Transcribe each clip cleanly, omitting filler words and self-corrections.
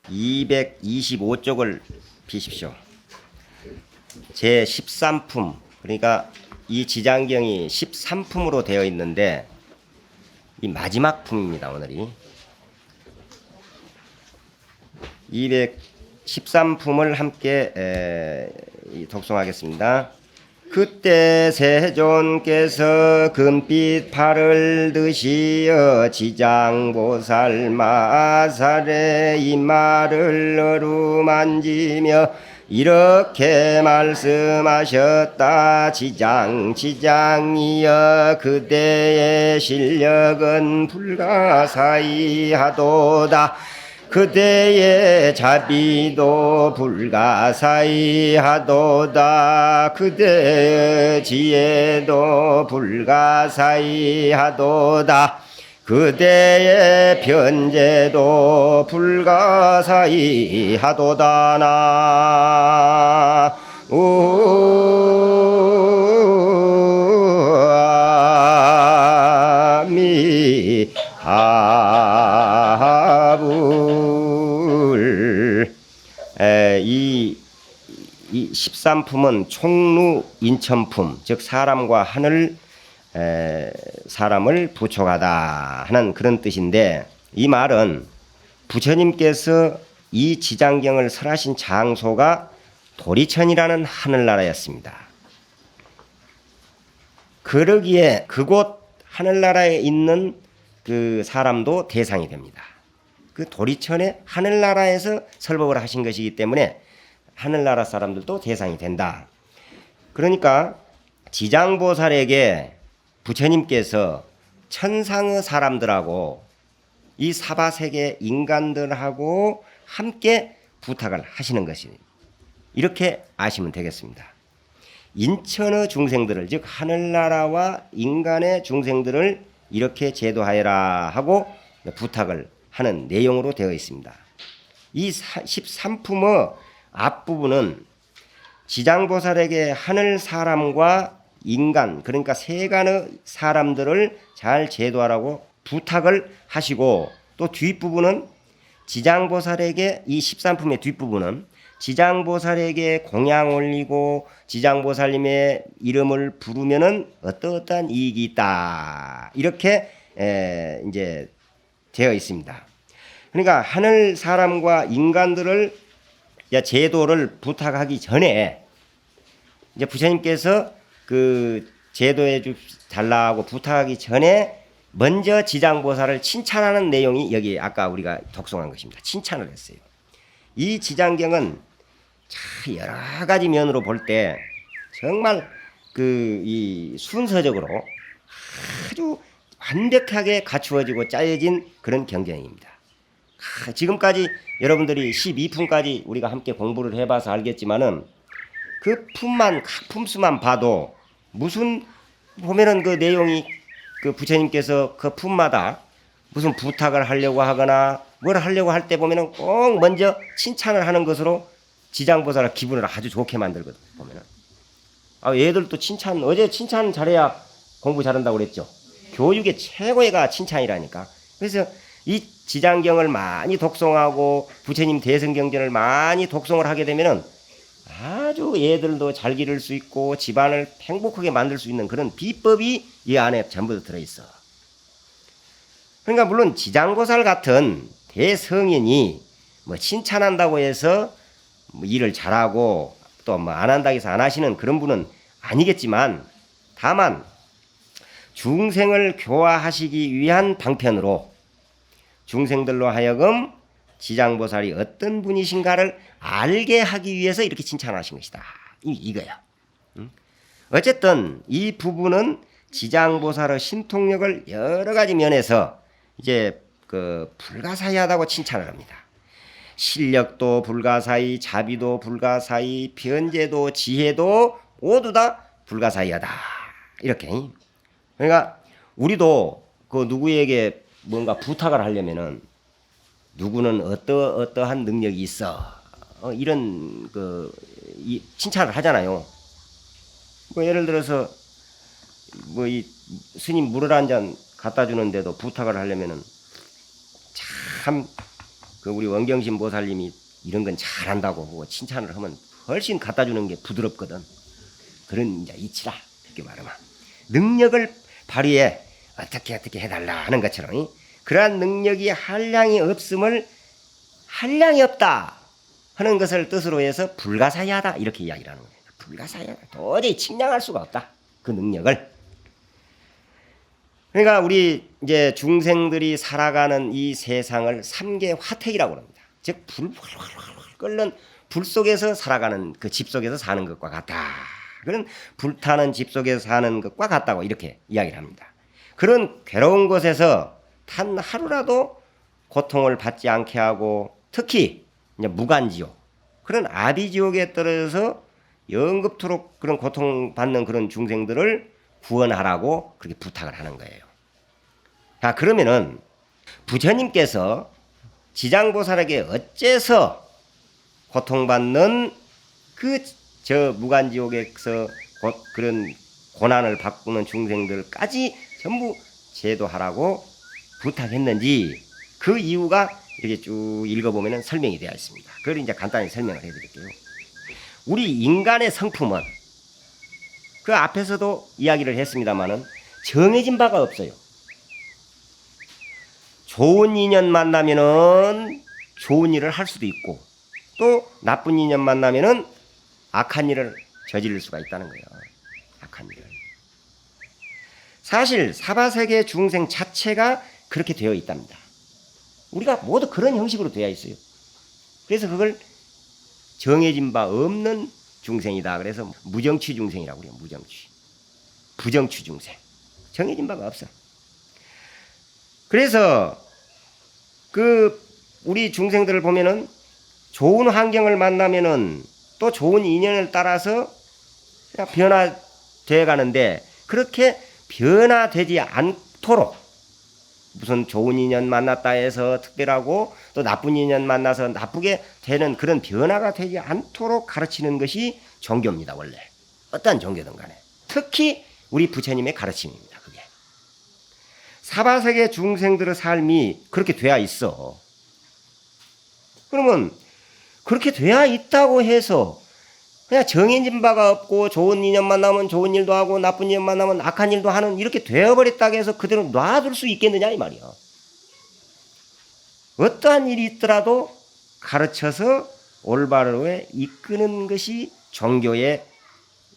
225쪽을 피십시오. 제 13품, 그러니까 이 지장경이 13품으로 되어 있는데 이 마지막 품입니다. 오늘이 213품을 함께 독송하겠습니다. 그때 세존께서 금빛 팔을 드시어 지장보살 마살의 이마를 어루만지며 이렇게 말씀하셨다. 지장이여 그대의 실력은 불가사의하도다. 그대의 자비도 불가사의하도다. 그대의 지혜도 불가사의하도다. 그대의 변제도 불가사의하도다. 이 13품은 총루 인천품, 즉 사람과 하늘 사람을 부촉하다 하는 그런 뜻인데, 이 말은 부처님께서 이 지장경을 설하신 장소가 도리천이라는 하늘나라였습니다. 그러기에 그곳 하늘나라에 있는 그 사람도 대상이 됩니다. 그 도리천의 하늘나라에서 설법을 하신 것이기 때문에 하늘나라 사람들도 대상이 된다. 그러니까 지장보살에게 부처님께서 천상의 사람들하고 이 사바세계 인간들하고 함께 부탁을 하시는 것이, 이렇게 아시면 되겠습니다. 인천의 중생들을, 즉 하늘나라와 인간의 중생들을 이렇게 제도하여라 하고 부탁을 하는 내용으로 되어 있습니다. 이 13품의 앞부분은 지장보살에게 하늘 사람과 인간, 그러니까 세간의 사람들을 잘 제도하라고 부탁을 하시고, 또 뒷부분은 지장보살에게, 이 13품의 뒷부분은 지장보살에게 공양 올리고 지장보살님의 이름을 부르면은 어떠한 이익이 있다, 이렇게 이제 되어 있습니다. 그러니까 하늘 사람과 인간들을 제도를 부탁하기 전에 이제 부처님께서 그 제도해 달라고 부탁하기 전에 먼저 지장보살을 칭찬하는 내용이 여기 아까 우리가 독송한 것입니다. 칭찬을 했어요. 이 지장경은 참 여러 가지 면으로 볼 때 정말 이 순서적으로 아주 완벽하게 갖추어지고 짜여진 그런 경전입니다. 지금까지 여러분들이 12품까지 우리가 함께 공부를 해봐서 알겠지만은 그 품만, 각 품수만 봐도 무슨 보면은 그 내용이 그 부처님께서 그 품마다 무슨 부탁을 하려고 하거나 뭘 하려고 할 때 보면은 꼭 먼저 칭찬을 하는 것으로 지장보살의 기분을 아주 좋게 만들거든. 보면은 얘들도 칭찬, 어제 칭찬 잘해야 공부 잘한다고 그랬죠. 교육의 최고의가 칭찬이라니까. 그래서 이 지장경을 많이 독송하고 부처님 대승경전을 많이 독송을 하게 되면은 아주 애들도 잘 기를 수 있고 집안을 행복하게 만들 수 있는 그런 비법이 이 안에 전부 다 들어있어. 그러니까 물론 지장보살 같은 대성인이 뭐 칭찬한다고 해서 뭐 일을 잘하고 또 뭐 안 한다고 해서 안 하시는 그런 분은 아니겠지만, 다만 중생을 교화하시기 위한 방편으로 중생들로 하여금 지장보살이 어떤 분이신가를 알게 하기 위해서 이렇게 칭찬하신 것이다. 이거야. 어쨌든 이 부분은 지장보살의 신통력을 여러 가지 면에서 이제 그 불가사의하다고 칭찬을 합니다. 실력도 불가사의, 자비도 불가사의, 변제도 지혜도 모두 다 불가사의하다. 이렇게. 그러니까 우리도 그 누구에게 뭔가 부탁을 하려면은 누구는 어떠한 능력이 있어, 이런 칭찬을 하잖아요. 뭐 예를 들어서 뭐 이 스님 물을 한 잔 갖다 주는데도 부탁을 하려면은 참 그 우리 원경신 보살님이 이런 건 잘한다고 하고 칭찬을 하면 훨씬 갖다 주는 게 부드럽거든. 그런 이제 이치라 이렇게 말하면 능력을 발휘해 어떻게 해달라 하는 것처럼 그러한 능력이 한량이 없음을 한량이 없다 하는 것을 뜻으로 해서 불가사의하다 이렇게 이야기를 하는 거예요. 불가사의하다. 도저히 측량할 수가 없다. 그 능력을. 그러니까 우리 이제 중생들이 살아가는 이 세상을 삼계 화택이라고 합니다. 즉 끓는 불 속에서 살아가는 그 집 속에서 사는 것과 같다. 그런 불타는 집 속에서 사는 것과 같다고 이렇게 이야기를 합니다. 그런 괴로운 곳에서 단 하루라도 고통을 받지 않게 하고 특히 이제 무간지옥 그런 아비지옥에 떨어져서 영급토록 그런 고통받는 그런 중생들을 구원하라고 그렇게 부탁을 하는 거예요. 자, 그러면은 부처님께서 지장보살에게 어째서 고통받는 그 저 무간지옥에서 그런 고난을 받는 중생들까지 전부 제도하라고 부탁했는지 그 이유가 이렇게 쭉 읽어보면 설명이 되어 있습니다. 그걸 이제 간단히 설명을 해드릴게요. 우리 인간의 성품은 그 앞에서도 이야기를 했습니다마는 정해진 바가 없어요. 좋은 인연 만나면은 좋은 일을 할 수도 있고 또 나쁜 인연 만나면은 악한 일을 저지를 수가 있다는 거예요. 악한 일을. 사실 사바세계 중생 자체가 그렇게 되어 있답니다. 우리가 모두 그런 형식으로 되어 있어요. 그래서 그걸 정해진 바 없는 중생이다. 그래서 무정취 중생이라고 그래요. 무정취. 부정취 중생. 정해진 바가 없어. 그래서 그 우리 중생들을 보면은 좋은 환경을 만나면은 또 좋은 인연을 따라서 그냥 변화되어 가는데 그렇게 변화되지 않도록 무슨 좋은 인연 만났다 해서 특별하고 또 나쁜 인연 만나서 나쁘게 되는 그런 변화가 되지 않도록 가르치는 것이 종교입니다. 원래 어떠한 종교든 간에 특히 우리 부처님의 가르침입니다. 그게 사바세계 중생들의 삶이 그렇게 되어 있어. 그러면 그렇게 되어 있다고 해서 그냥 정해진 바가 없고 좋은 인연 만나면 좋은 일도 하고 나쁜 인연 만나면 악한 일도 하는 이렇게 되어버렸다고 해서 그대로 놔둘 수 있겠느냐 이 말이야. 어떠한 일이 있더라도 가르쳐서 올바르게 이끄는 것이 종교의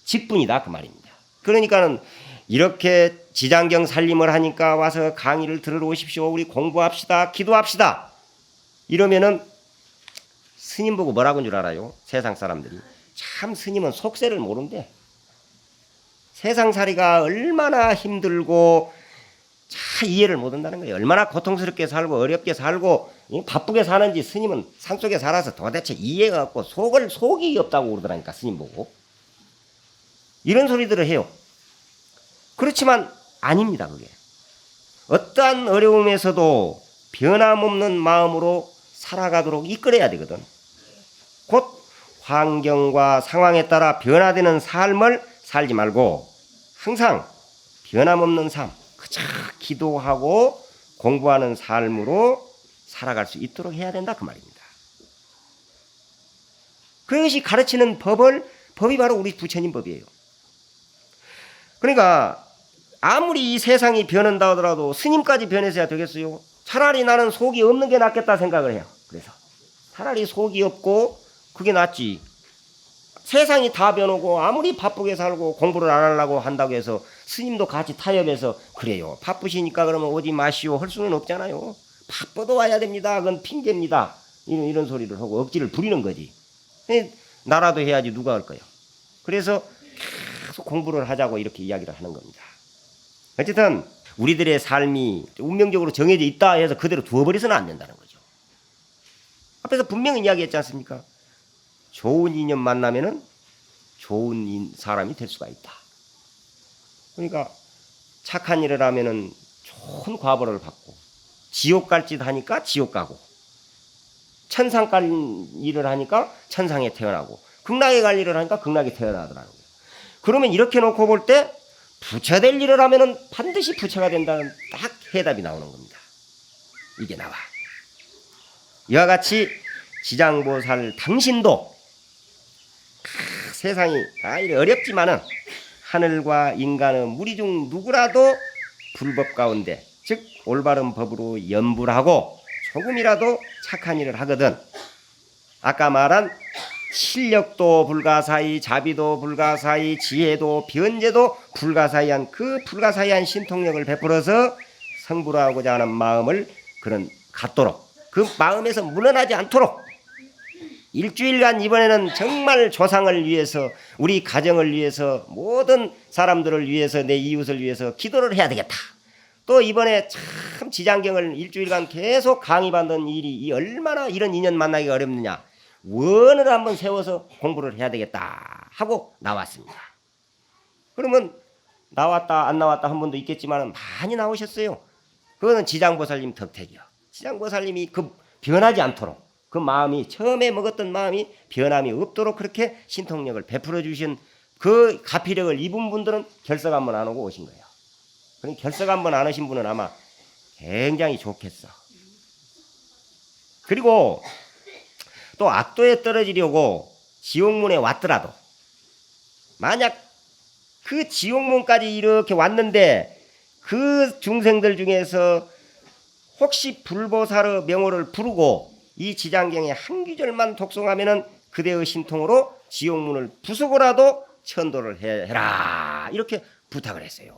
직분이다 그 말입니다. 그러니까는 이렇게 지장경 살림을 하니까 와서 강의를 들으러 오십시오. 우리 공부합시다. 기도합시다. 이러면은 스님 보고 뭐라고 한 줄 알아요? 세상 사람들이. 참 스님은 속세를 모른대. 세상살이가 얼마나 힘들고 잘 이해를 못한다는 거예요. 얼마나 고통스럽게 살고 어렵게 살고 바쁘게 사는지 스님은 산속에 살아서 도대체 이해가 없고 속이 없다고 그러더라니까 스님 보고. 이런 소리들을 해요. 그렇지만 아닙니다. 그게. 어떠한 어려움에서도 변함없는 마음으로 살아가도록 이끌어야 되거든. 곧 환경과 상황에 따라 변화되는 삶을 살지 말고 항상 변함없는 삶, 그저 기도하고 공부하는 삶으로 살아갈 수 있도록 해야 된다 그 말입니다. 그것이 가르치는 법이 바로 우리 부처님 법이에요. 그러니까 아무리 이 세상이 변한다 하더라도 스님까지 변해서야 되겠어요? 차라리 나는 속이 없는 게 낫겠다 생각을 해요. 그래서 차라리 속이 없고 그게 낫지. 세상이 다 변하고 아무리 바쁘게 살고 공부를 안 하려고 한다고 해서 스님도 같이 타협해서 그래요. 바쁘시니까 그러면 오지 마시오 할 수는 없잖아요. 바빠도 와야 됩니다. 그건 핑계입니다. 이런 소리를 하고 억지를 부리는 거지. 나라도 해야지 누가 할 거예요. 그래서 계속 공부를 하자고 이렇게 이야기를 하는 겁니다. 어쨌든 우리들의 삶이 운명적으로 정해져 있다 해서 그대로 두어버려서는 안 된다는 거죠. 앞에서 분명히 이야기했지 않습니까? 좋은 인연 만나면은 좋은 사람이 될 수가 있다. 그러니까 착한 일을 하면은 좋은 과보를 받고 지옥 갈 짓 하니까 지옥 가고 천상 갈 일을 하니까 천상에 태어나고 극락에 갈 일을 하니까 극락에 태어나더라는 거예요. 그러면 이렇게 놓고 볼 때 부처 될 일을 하면은 반드시 부처가 된다는 딱 해답이 나오는 겁니다. 이게 나와. 이와 같이 지장보살 당신도 세상이 어렵지만은 하늘과 인간은 무리 중 누구라도 불법 가운데 즉 올바른 법으로 염불하고 조금이라도 착한 일을 하거든 아까 말한 실력도 불가사의, 자비도 불가사의, 지혜도 변제도 불가사의한 그 불가사의한 신통력을 베풀어서 성불하고자 하는 마음을 그런 갖도록 그 마음에서 물러나지 않도록 일주일간 이번에는 정말 조상을 위해서 우리 가정을 위해서 모든 사람들을 위해서 내 이웃을 위해서 기도를 해야 되겠다. 또 이번에 참 지장경을 일주일간 계속 강의받는 일이 얼마나 이런 인연 만나기가 어렵느냐. 원을 한번 세워서 공부를 해야 되겠다 하고 나왔습니다. 그러면 나왔다 안 나왔다 한 분도 있겠지만 많이 나오셨어요. 그거는 지장보살님 덕택이요. 지장보살님이 그 변하지 않도록 그 마음이 처음에 먹었던 마음이 변함이 없도록 그렇게 신통력을 베풀어 주신 그 가피력을 입은 분들은 결석 한번 안 오고 오신 거예요. 그럼 결석 한번 안 오신 분은 아마 굉장히 좋겠어. 그리고 또 악도에 떨어지려고 지옥문에 왔더라도 만약 그 지옥문까지 이렇게 왔는데 그 중생들 중에서 혹시 불보살의 명호를 부르고 이 지장경의 한 구절만 독송하면은 그대의 신통으로 지옥문을 부수고라도 천도를 해라 이렇게 부탁을 했어요.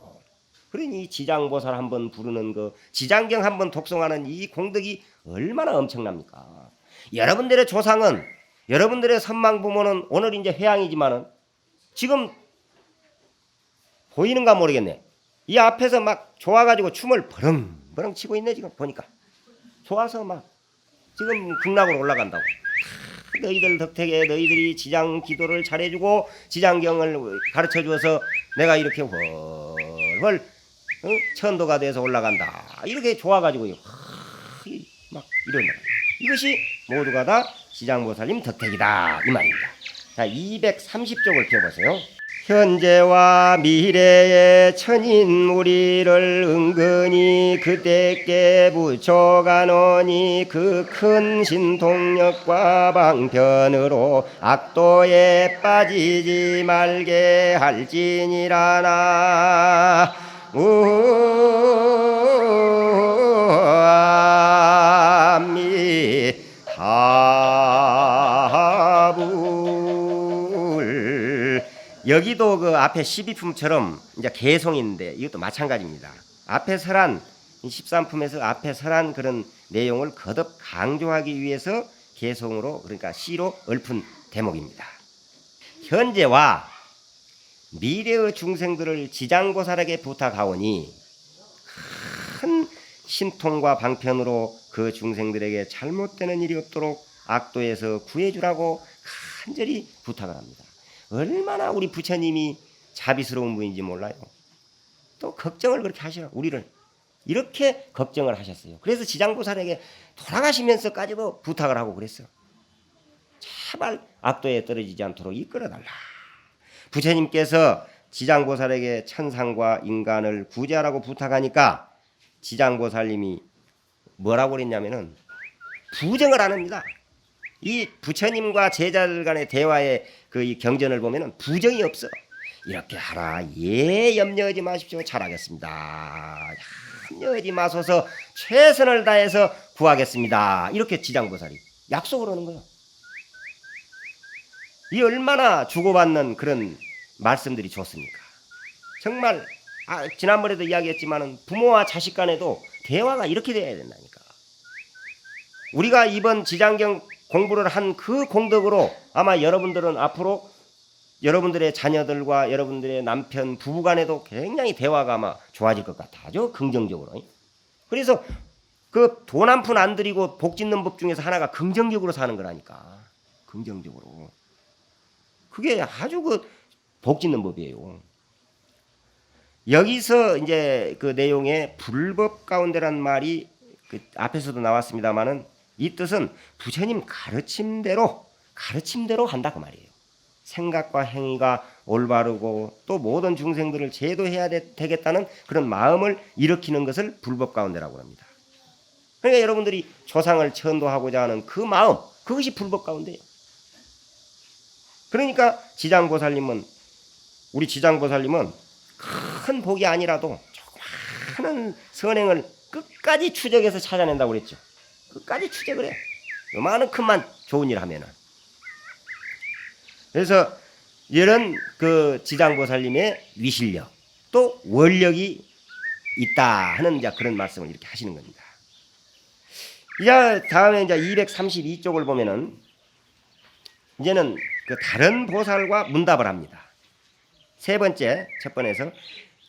그러니 이 지장보살 한번 부르는 그 지장경 한번 독송하는 이 공덕이 얼마나 엄청납니까? 여러분들의 조상은 여러분들의 선망부모는 오늘 이제 회양이지만은 지금 보이는가 모르겠네. 이 앞에서 막 좋아가지고 춤을 버렁버렁 치고 있네. 지금 보니까 좋아서 막 지금 극락으로 올라간다고. 너희들 덕택에 너희들이 지장 기도를 잘해주고 지장경을 가르쳐주어서 내가 이렇게 훨훨 천도가 돼서 올라간다. 이렇게 좋아가지고 막 이런다. 이것이 모두가 다 지장보살님 덕택이다 이 말입니다. 자, 230쪽을 펴보세요. 현재와 미래의 천인 우리를 은근히 그때께 붙여가노니 그 큰 신통력과 방편으로 악도에 빠지지 말게 할지니라나 여기도 그 앞에 12품처럼 이제 개송인데 이것도 마찬가지입니다. 앞에 설한 13품에서 앞에 설한 그런 내용을 거듭 강조하기 위해서 개송으로 그러니까 시로 읊은 대목입니다. 현재와 미래의 중생들을 지장보살에게 부탁하오니 큰 신통과 방편으로 그 중생들에게 잘못되는 일이 없도록 악도에서 구해주라고 간절히 부탁을 합니다. 얼마나 우리 부처님이 자비스러운 분인지 몰라요. 또 걱정을 그렇게 하시라. 우리를 이렇게 걱정을 하셨어요. 그래서 지장보살에게 돌아가시면서까지도 부탁을 하고 그랬어요. 제발 악도에 떨어지지 않도록 이끌어달라. 부처님께서 지장보살에게 천상과 인간을 구제하라고 부탁하니까 지장보살님이 뭐라고 그랬냐면은 부정을 안 합니다. 이 부처님과 제자들 간의 대화의 그 이 경전을 보면은 부정이 없어. 이렇게 하라. 예, 염려하지 마십시오. 잘하겠습니다. 염려하지 마소서. 최선을 다해서 구하겠습니다. 이렇게 지장보살이 약속을 하는 거예요. 이 얼마나 주고받는 그런 말씀들이 좋습니까? 정말 지난번에도 이야기했지만은 부모와 자식 간에도 대화가 이렇게 돼야 된다니까. 우리가 이번 지장경 공부를 한 그 공덕으로 아마 여러분들은 앞으로 여러분들의 자녀들과 여러분들의 남편 부부 간에도 굉장히 대화가 아마 좋아질 것 같아. 아주 긍정적으로. 그래서 그 돈 한 푼 안 들이고 복 짓는 법 중에서 하나가 긍정적으로 사는 거라니까. 긍정적으로. 그게 아주 그 복 짓는 법이에요. 여기서 이제 그 내용에 불법 가운데란 말이 그 앞에서도 나왔습니다만은 이 뜻은 부처님 가르침대로 한다 그 말이에요. 생각과 행위가 올바르고 또 모든 중생들을 제도해야 되겠다는 그런 마음을 일으키는 것을 불법 가운데라고 합니다. 그러니까 여러분들이 조상을 천도하고자 하는 그 마음, 그것이 불법 가운데요. 그러니까 우리 지장보살님은 큰 복이 아니라도 조그마한 선행을 끝까지 추적해서 찾아낸다고 그랬죠. 끝까지 추적을 해. 요만한 큰만 좋은 일 하면은. 그래서 이런 그 지장보살님의 위실력 또 원력이 있다 하는 이제 그런 말씀을 이렇게 하시는 겁니다. 이제 다음에 이제 232쪽을 보면은 이제는 그 다른 보살과 문답을 합니다. 세 번째, 첫 번에서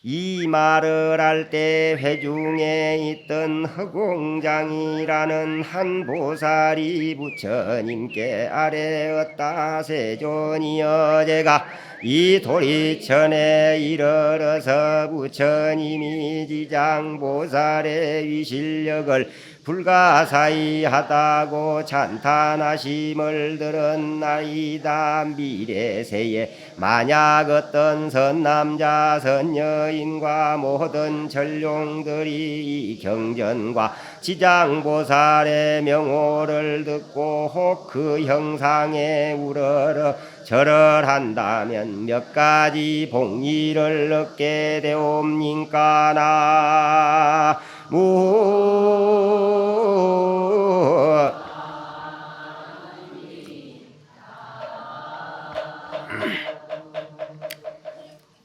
이 말을 할 때 회중에 있던 허공장이라는 한 보살이 부처님께 아뢰었다. 세존이여, 제가 이 도리천에 이르러서 부처님이 지장보살의 위실력을 불가사의하다고 찬탄하심을 들었나이다. 미래세에 만약 어떤 선남자 선여인과 모든 전룡들이 이 경전과 지장보살의 명호를 듣고 혹 그 형상에 우러러 절을 한다면 몇 가지 복리를 얻게 되옵니까?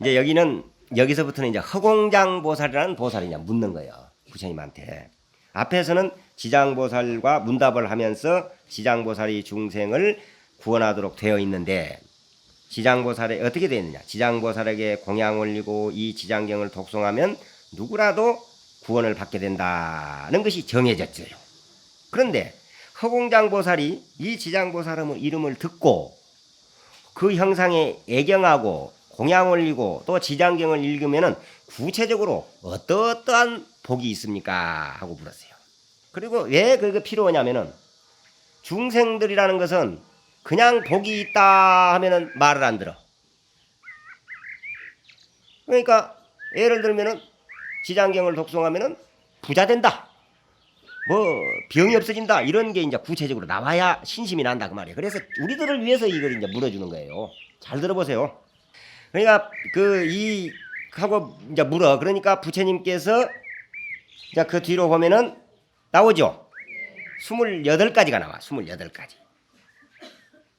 이제 여기서부터는 이제 허공장 보살이라는 보살이 이제 묻는 거예요. 부처님한테. 앞에서는 지장보살과 문답을 하면서 지장보살이 중생을 구원하도록 되어 있는데, 지장보살에 어떻게 되어 있느냐? 지장보살에게 공양 올리고 이 지장경을 독송하면 누구라도 구원을 받게 된다는 것이 정해졌어요. 그런데 허공장보살이 이 지장보살 이름을 듣고 그 형상에 애경하고 공양 올리고 또 지장경을 읽으면은 구체적으로 어떠한 복이 있습니까? 하고 물었어요. 그리고 왜 그게 필요하냐면은 중생들이라는 것은 그냥 복이 있다 하면은 말을 안 들어. 그러니까 예를 들면은 지장경을 독송하면은 부자 된다, 뭐 병이 없어진다, 이런 게 이제 구체적으로 나와야 신심이 난다 그 말이에요. 그래서 우리들을 위해서 이걸 이제 물어주는 거예요. 잘 들어보세요. 그러니까 이 하고 이제 물어. 그러니까 부처님께서 이제 그 뒤로 보면은 나오죠. 28가지가 나와. 28가지.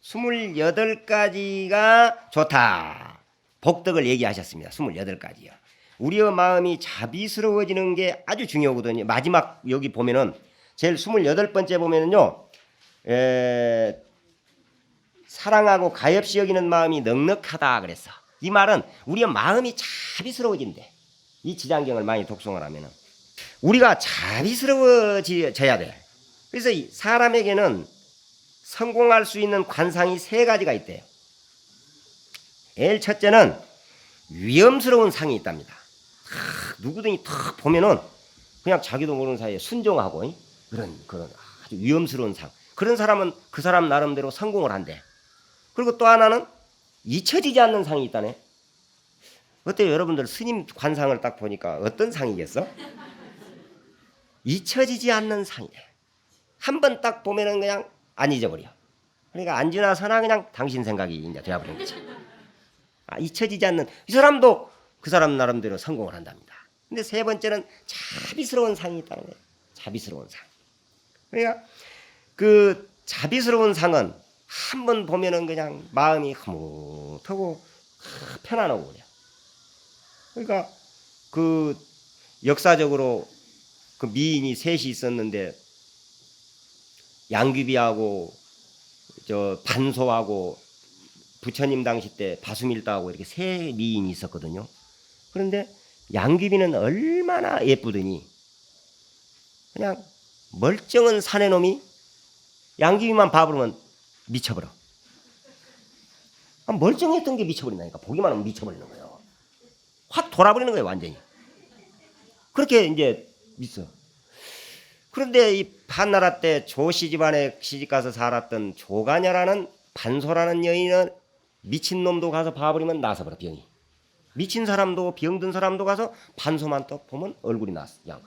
28가지가 좋다. 복덕을 얘기하셨습니다. 28가지요. 우리의 마음이 자비스러워지는 게 아주 중요하거든요. 마지막 여기 보면은 제일 28번째 보면은요, 사랑하고 가엾이 여기는 마음이 넉넉하다 그랬어. 이 말은 우리의 마음이 자비스러워진대. 이 지장경을 많이 독송을 하면은 우리가 자비스러워져야 돼. 그래서 사람에게는 성공할 수 있는 관상이 3가지가 있대요. 제일 첫째는 위험스러운 상이 있답니다. 누구든지 탁 보면은 그냥 자기도 모르는 사이에 순종하고 그런 아주 위험스러운 상. 그런 사람은 그 사람 나름대로 성공을 한대. 그리고 또 하나는 잊혀지지 않는 상이 있다네. 어때요, 여러분들? 스님 관상을 딱 보니까 어떤 상이겠어? 잊혀지지 않는 상이래. 한 번 딱 보면은 그냥 안 잊어버려. 그러니까 안 지나서나 그냥 당신 생각이 이제 되어버린 거지. 잊혀지지 않는, 이 사람도 그 사람 나름대로 성공을 한답니다. 근데 3번째는 자비스러운 상이 있다는 거예요. 자비스러운 상. 그러니까 그 자비스러운 상은 한 번 보면은 그냥 마음이 흐뭇하고 편안하고 그래요. 그러니까 그 역사적으로 그 미인이 셋이 있었는데 양귀비하고 저 반소하고 부처님 당시 때 바수밀다하고 이렇게 3 미인이 있었거든요. 그런데 양귀비는 얼마나 예쁘더니 그냥 멀쩡한 사내 놈이 양귀비만 봐버리면 미쳐버려. 멀쩡했던 게 미쳐버린다니까. 보기만 하면 미쳐버리는 거예요. 확 돌아버리는 거예요, 완전히. 그렇게 이제 있어. 그런데 이 판나라 때 조씨 집안에 시집가서 살았던 조가녀라는 반소라는 여인은 미친 놈도 가서 봐버리면 나서버려, 병이. 미친 사람도 병든 사람도 가서 반소만 딱 보면 얼굴이 났어. 그냥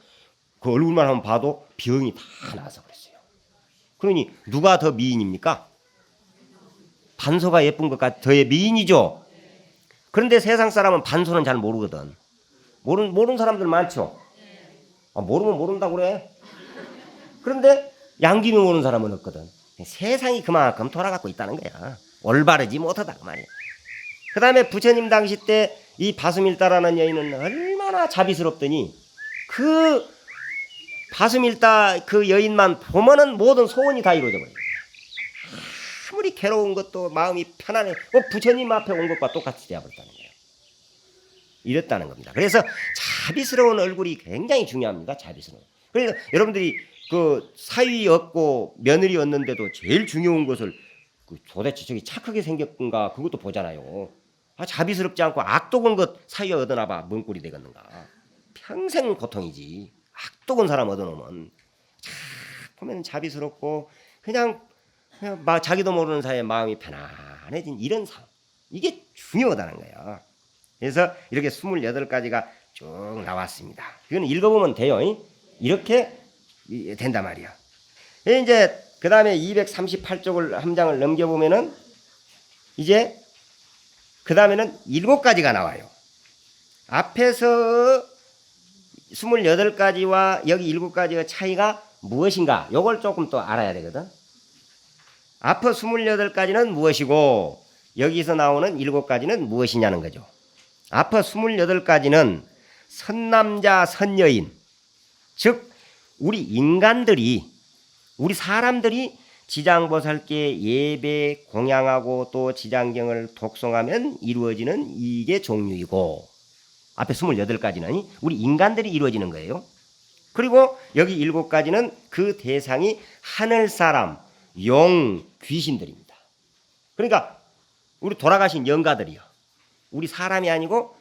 그 얼굴만 한번 봐도 병이 다 나서 그랬어요. 그러니 누가 더 미인입니까? 반소가 예쁜 것과 더의 미인이죠. 그런데 세상 사람은 반소는 잘 모르거든. 모르는 사람들 많죠. 모르면 모른다고 그래. 그런데 양귀미 모르는 사람은 없거든. 세상이 그만큼 돌아가고 있다는 거야. 올바르지 못하다 그 말이야. 그 다음에 부처님 당시 때 이 바수밀다라는 여인은 얼마나 자비스럽더니 그 바수밀다 그 여인만 보면은 모든 소원이 다 이루어져 버려요. 아무리 괴로운 것도 마음이 편안해. 부처님 앞에 온 것과 똑같이 되어버렸다는 거예요. 이랬다는 겁니다. 그래서 자비스러운 얼굴이 굉장히 중요합니다. 자비스러운. 그래서 여러분들이 그 사위 얻고 며느리 얻는데도 제일 중요한 것을 도대체 저기 착하게 생겼는가 그것도 보잖아요. 자비스럽지 않고 악독한 것 사위 얻어나 봐. 뭔 꼴이 되겠는가. 평생 고통이지. 악독한 사람 얻어놓으면 보면 자비스럽고 그냥 자기도 모르는 사이에 마음이 편안해진 이런 삶. 이게 중요하다는 거예요. 그래서 이렇게 28가지가 쭉 나왔습니다. 이건 읽어보면 돼요. 이렇게 된단 말이야. 이제 그 다음에 238쪽을 한 장을 넘겨보면은 이제 그 다음에는 7가지가 나와요. 앞에서 28가지와 여기 7가지의 차이가 무엇인가? 요걸 조금 또 알아야 되거든. 앞에 28가지는 무엇이고 여기서 나오는 7가지는 무엇이냐는 거죠. 앞에 28가지는 선남자 선여인, 즉 우리 인간들이 우리 사람들이 지장보살께 예배 공양하고 또 지장경을 독송하면 이루어지는 이게 종류이고 앞에 28가지는 우리 인간들이 이루어지는 거예요. 그리고 여기 7가지는 그 대상이 하늘사람, 용, 귀신들입니다. 그러니까 우리 돌아가신 영가들이요. 우리 사람이 아니고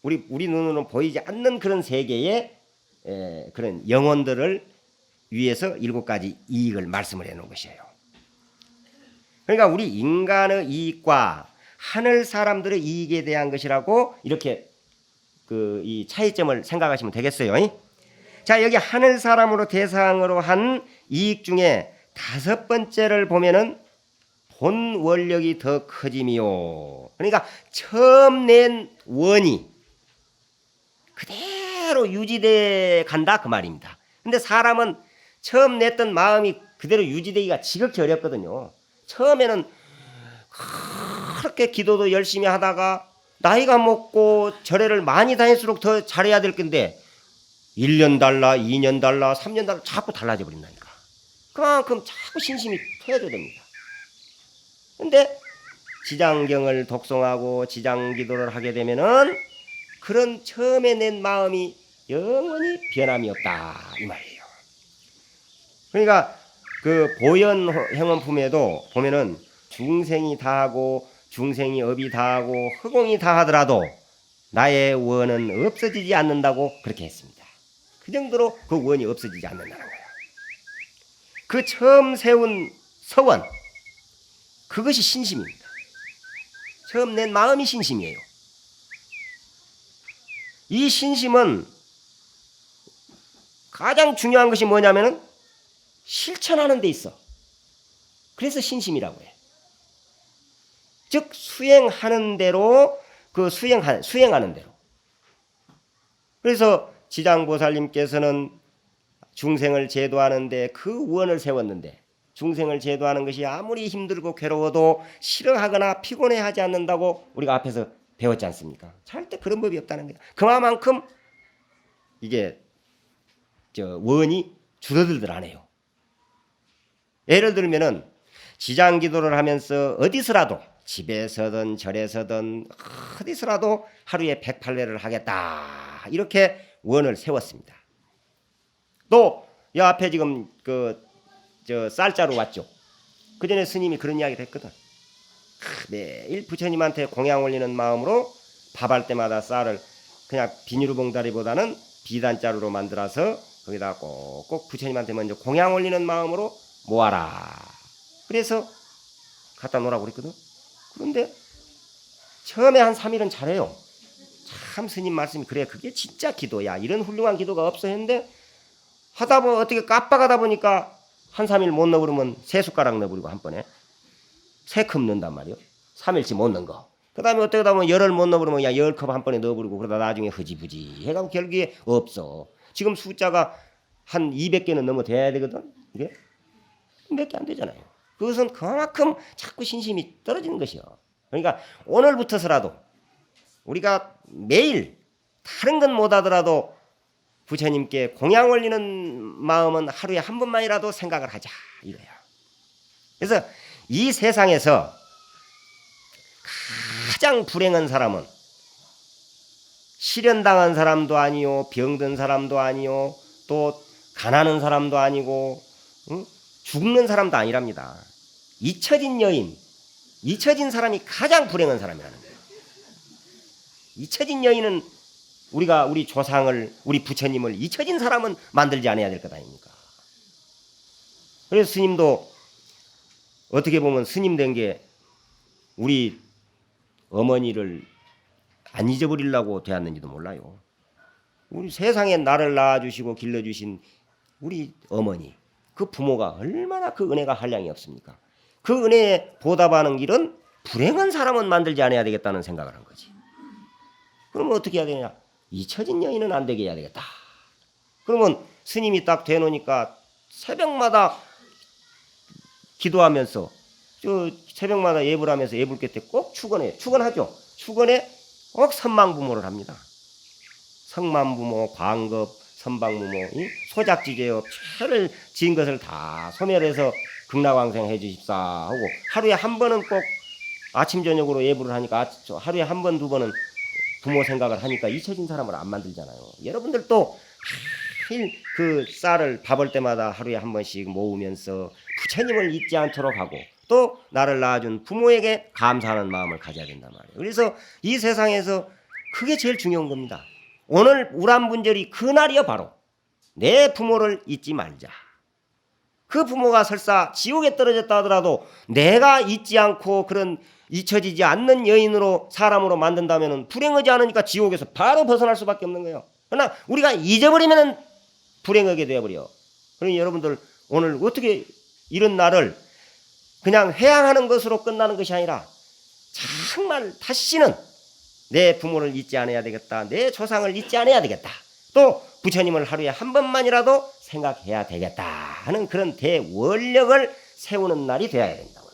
우리 눈으로는 보이지 않는 그런 세계의 그런 영혼들을 위해서 7가지 이익을 말씀을 해놓은 것이에요. 그러니까 우리 인간의 이익과 하늘 사람들의 이익에 대한 것이라고 이렇게 이 차이점을 생각하시면 되겠어요. 자, 여기 하늘 사람으로 대상으로 한 이익 중에 5번째를 보면은 본 원력이 더 커짐이요. 그러니까 처음 낸 원이 그대로 유지돼 간다 그 말입니다. 근데 사람은 처음 냈던 마음이 그대로 유지되기가 지극히 어렵거든요. 처음에는 그렇게 기도도 열심히 하다가 나이가 먹고 절에를 많이 다닐수록 더 잘해야 될 건데 1년 달라 2년 달라 3년 달라 자꾸 달라져 버린다니까. 그만큼 자꾸 신심이 터져야 됩니다. 근데 지장경을 독송하고 지장기도를 하게 되면은 그런 처음에 낸 마음이 영원히 변함이 없다 이 말이에요. 그러니까 그 보현행원품에도 보면은 중생이 다하고 중생이 업이 다하고 허공이 다하더라도 나의 원은 없어지지 않는다고 그렇게 했습니다. 그 정도로 그 원이 없어지지 않는다는 거예요. 그 처음 세운 서원 그것이 신심입니다. 처음 낸 마음이 신심이에요. 이 신심은 가장 중요한 것이 뭐냐면은 실천하는 데 있어. 그래서 신심이라고 해. 즉 수행하는 대로 수행하는 대로. 그래서 지장보살님께서는 중생을 제도하는데 그 원을 세웠는데 중생을 제도하는 것이 아무리 힘들고 괴로워도 싫어하거나 피곤해하지 않는다고 우리가 앞에서 배웠지 않습니까? 절대 그런 법이 없다는 거예요. 그만큼 이게 원이 줄어들들 안 해요. 예를 들면은 지장기도를 하면서 어디서라도 집에서든 절에서든 어디서라도 하루에 108회를 하겠다 이렇게 원을 세웠습니다. 또 이 앞에 지금 쌀자루 왔죠. 그 전에 스님이 그런 이야기를 했거든. 매일 부처님한테 공양 올리는 마음으로 밥할 때마다 쌀을 그냥 비닐로 봉다리보다는 비단자루로 만들어서 거기다 꼭 부처님한테 먼저 공양 올리는 마음으로 모아라. 그래서 갖다 놓으라고 그랬거든. 그런데 처음에 한 3일은 잘해요. 참 스님 말씀이 그래 그게 진짜 기도야. 이런 훌륭한 기도가 없어 했는데 하다 보면 어떻게 깜빡하다 보니까 한 3일 못 넣어 그러면 3숟가락 넣어버리고 한 번에 3컵 넣는단 말이요. 3일치 못 넣은 거. 그 다음에 어떻게 하다 보면 열흘 못 넣어 그러면 그냥 10컵 한 번에 넣어버리고 그러다 나중에 흐지부지 해가지고 결국에 없어. 지금 숫자가 한 200개는 넘어 돼야 되거든. 이게 몇 개 안 되잖아요. 그것은 그만큼 자꾸 신심이 떨어지는 것이요. 그러니까 오늘부터서라도 우리가 매일 다른 건 못하더라도 부처님께 공양 올리는 마음은 하루에 한 번만이라도 생각을 하자 이거야. 그래서 이 세상에서 가장 불행한 사람은 실현당한 사람도 아니요, 병든 사람도 아니요, 또 가난한 사람도 아니고 죽는 사람도 아니랍니다. 잊혀진 여인, 잊혀진 사람이 가장 불행한 사람이라는 거예요. 잊혀진 여인은 우리가 우리 조상을, 우리 부처님을 잊혀진 사람은 만들지 않아야 될 것 아닙니까? 그래서 스님도 어떻게 보면 스님 된 게 우리 어머니를 안 잊어버리려고 되었는지도 몰라요. 우리 세상에 나를 낳아주시고 길러주신 우리 어머니, 그 부모가 얼마나 그 은혜가 한량이 없습니까? 그 은혜에 보답하는 길은 불행한 사람은 만들지 않아야 되겠다는 생각을 한 거지. 그러면 어떻게 해야 되냐? 잊혀진 여인은 안 되게 해야 되겠다. 그러면 스님이 딱 되놓으니까 새벽마다 기도하면서 새벽마다 예불 하면서 예불 끝에 꼭 축원하죠. 축원에 꼭 선망부모를 합니다. 성만부모, 광급, 선방부모, 소작지제업 죄를 지은 것을 다 소멸해서 극락왕생해 주십사 하고 하루에 한 번은 꼭 아침 저녁으로 예불을 하니까 하루에 한 번, 두 번은 부모 생각을 하니까 잊혀진 사람을 안 만들잖아요. 여러분들도 그 쌀을 밥을 때마다 하루에 한 번씩 모으면서 부처님을 잊지 않도록 하고 또 나를 낳아준 부모에게 감사하는 마음을 가져야 된단 말이에요. 그래서 이 세상에서 그게 제일 중요한 겁니다. 오늘 우람분절이 그날이요. 바로 내 부모를 잊지 말자. 그 부모가 설사 지옥에 떨어졌다 하더라도 내가 잊지 않고 그런 잊혀지지 않는 여인으로 사람으로 만든다면 불행하지 않으니까 지옥에서 바로 벗어날 수밖에 없는 거예요. 그러나 우리가 잊어버리면 불행하게 되어버려. 그러니 여러분들 오늘 어떻게 이런 날을 그냥 회양하는 것으로 끝나는 것이 아니라 정말 다시는 내 부모를 잊지 않아야 되겠다. 내 조상을 잊지 않아야 되겠다. 또 부처님을 하루에 한 번만이라도 생각해야 되겠다 하는 그런 대원력을 세우는 날이 되어야 된다고.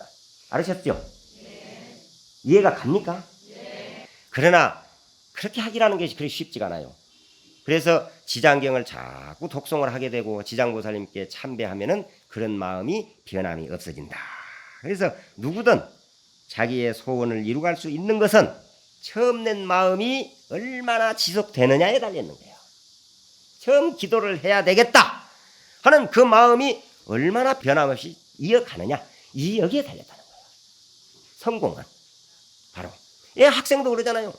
알으셨죠? 네. 이해가 갑니까? 네. 그러나 그렇게 하기라는 것이 그렇게 쉽지가 않아요. 그래서 지장경을 자꾸 독송을 하게 되고 지장보살님께 참배하면은 그런 마음이 변함이 없어진다. 그래서 누구든 자기의 소원을 이루갈 수 있는 것은 처음 낸 마음이 얼마나 지속되느냐에 달려있는 거예요. 처음 기도를 해야 되겠다 하는 그 마음이 얼마나 변함없이 이어가느냐, 이 여기에 달렸다는 거예요. 성공은 바로 학생도 그러잖아요.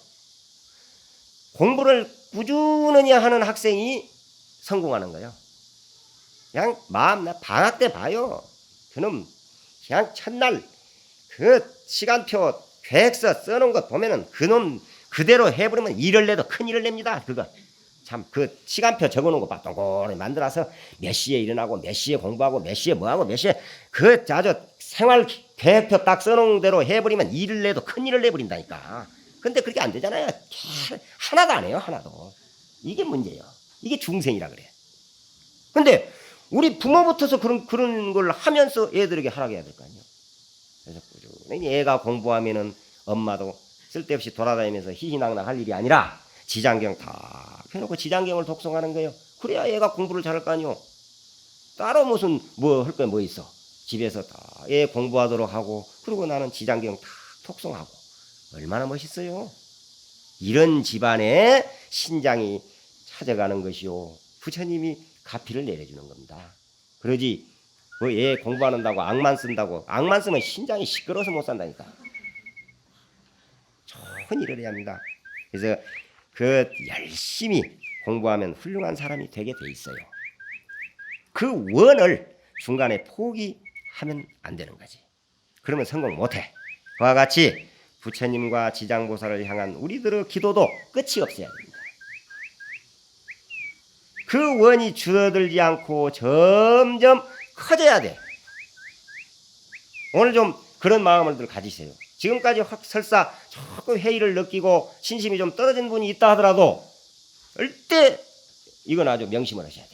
공부를 꾸준히 하는 학생이 성공하는 거예요. 그냥 마음 방학 때 봐요. 그놈 그냥 첫날 그 시간표 계획서 써놓은 것 보면은 그놈 그대로 해버리면 일을 내도 큰 일을 냅니다. 그거 참 그 시간표 적어놓은 거 봐. 동그랗게 만들어서 몇 시에 일어나고 몇 시에 공부하고 몇 시에 뭐하고 몇 시에 그 아주 생활 계획표 딱 써놓은 대로 해버리면 일을 내도 큰 일을 내버린다니까. 근데 그렇게 안 되잖아요. 하나도 안 해요. 하나도. 이게 문제예요. 이게 중생이라 그래. 근데 우리 부모부터서 그런 걸 하면서 애들에게 하라고 해야 될 거 아니에요. 그래서 꾸준히 애가 공부하면은 엄마도 쓸데없이 돌아다니면서 희희낙낙 할 일이 아니라 지장경 다 펴놓고 지장경을 독송하는 거예요. 그래야 애가 공부를 잘할 거 아니에요. 따로 무슨 뭐 할 거 뭐 있어. 집에서 다 애 공부하도록 하고 그리고 나는 지장경 다 독송하고 얼마나 멋있어요. 이런 집안에 신장이 찾아가는 것이요. 부처님이 가피를 내려주는 겁니다. 그러지 뭐 애 공부한다고 악만 쓴다고 악만 쓰면 신장이 시끄러워서 못 산다니까. 좋은 일을 해야 합니다. 그래서 그 열심히 공부하면 훌륭한 사람이 되게 돼 있어요. 그 원을 중간에 포기하면 안 되는 거지. 그러면 성공 못해. 그와 같이 부처님과 지장보살을 향한 우리들의 기도도 끝이 없어야 됩니다. 그 원이 줄어들지 않고 점점 커져야 돼. 오늘 좀 그런 마음을 가지세요. 지금까지 설사 조금 회의를 느끼고 신심이 좀 떨어진 분이 있다 하더라도 절대 이건 아주 명심을 하셔야 돼.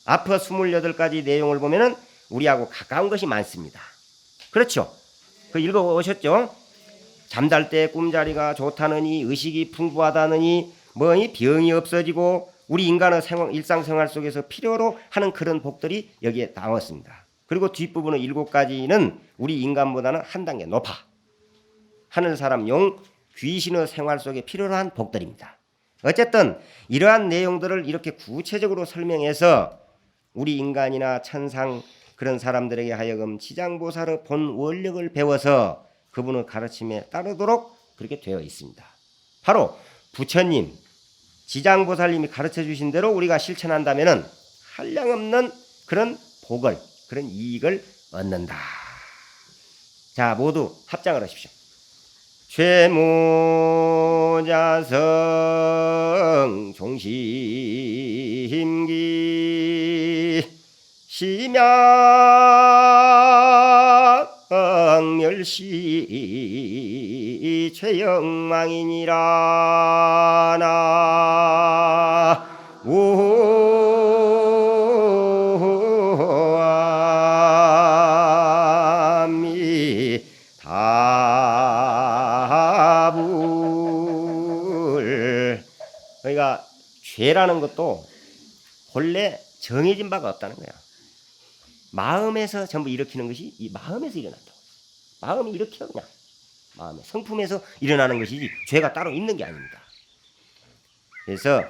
앞에 28가지 내용을 보면은 우리하고 가까운 것이 많습니다. 그렇죠? 그 읽어보셨죠? 잠잘 때 꿈자리가 좋다느니, 의식이 풍부하다느니, 이 병이 없어지고 우리 인간의 일상생활 속에서 필요로 하는 그런 복들이 여기에 나왔습니다. 그리고 뒷부분의 7가지는 우리 인간보다는 한 단계 높아. 하늘 사람, 용, 귀신의 생활 속에 필요로 한 복들입니다. 어쨌든 이러한 내용들을 이렇게 구체적으로 설명해서 우리 인간이나 천상 그런 사람들에게 하여금 지장보살의 본 원력을 배워서 그분의 가르침에 따르도록 그렇게 되어 있습니다. 바로 부처님, 지장보살님이 가르쳐 주신 대로 우리가 실천한다면 한량없는 그런 복을, 그런 이익을 얻는다. 자, 모두 합장을 하십시오. 죄무자성 종심기 심양멸시 최영망이니라 나무아미다불. 그러니까 죄라는 것도 본래 정해진 바가 없다는 거야. 마음에서 전부 일으키는 것이 이 마음에서 일어난다. 마음이 일으켜 그냥. 마음의 성품에서 일어나는 것이지 죄가 따로 있는 게 아닙니다. 그래서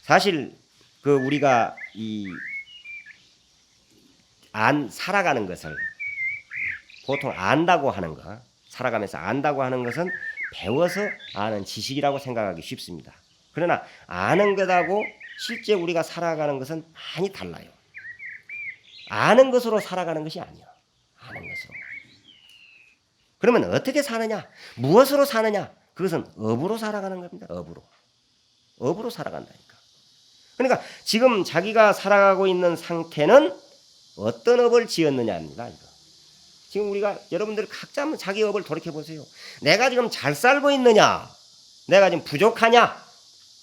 사실 그 우리가 살아가는 것을 보통 안다고 하는 거, 살아가면서 안다고 하는 것은 배워서 아는 지식이라고 생각하기 쉽습니다. 그러나 아는 것하고 실제 우리가 살아가는 것은 많이 달라요. 아는 것으로 살아가는 것이 아니야. 아는 것으로. 그러면 어떻게 사느냐? 무엇으로 사느냐? 그것은 업으로 살아가는 겁니다. 업으로 살아간다니까. 그러니까 지금 자기가 살아가고 있는 상태는 어떤 업을 지었느냐입니다. 이거. 지금 우리가 여러분들 각자 한번 자기 업을 돌이켜 보세요. 내가 지금 잘 살고 있느냐? 내가 지금 부족하냐?